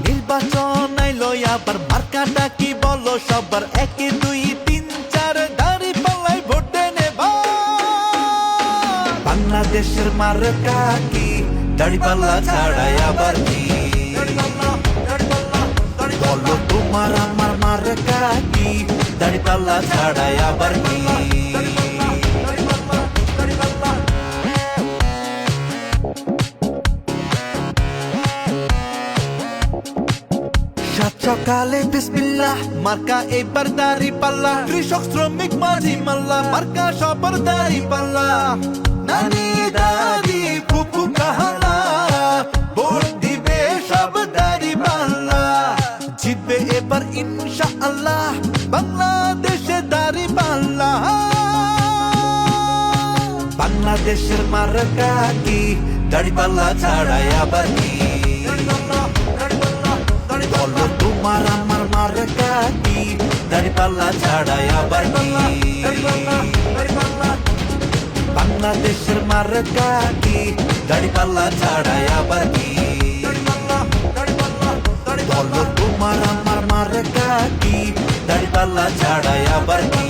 নির্বাচন আইলো আবার মার্কাটা কি বলো সবার 1 2 3 4 দাঁড়িপাল্লায় ভোট দেন এবার বাংলাদেশের মার্কা কি দাঁড়িপাল্লা ছাড়াই আবার কি বলো তোমার আমার মার্কা কি দাঁড়িপাল্লা ছাড়াই আবার কি সাত সকালে বিসমিল্লাহ মার্কা এবার দাঁড়িপাল্লা কৃষক শ্রমিক মাঝি মাল্লা মার্কা সবার দাঁড়িপাল্লা নানি দাদি ফুফু কাহালা ভোট দিবে সব দাঁড়িপাল্লা জিতবে এবার ইনশাআল্লাহ বাংলাদেশে দাঁড়িপাল্লা বাংলাদেশের মার্কা কি দাঁড়িপাল্লা ছাড়াই আবার কি বলো তোমার আমার মার্কা কি দাঁড়িপাল্লা ছাড়াই আবার কি বাংলাদেশের মার্কা কি দাঁড়িপাল্লা ছাড়াই আবার কি বলো তোমার আমার মার্কা কি দাঁড়িপাল্লা ছাড়াই আবার কি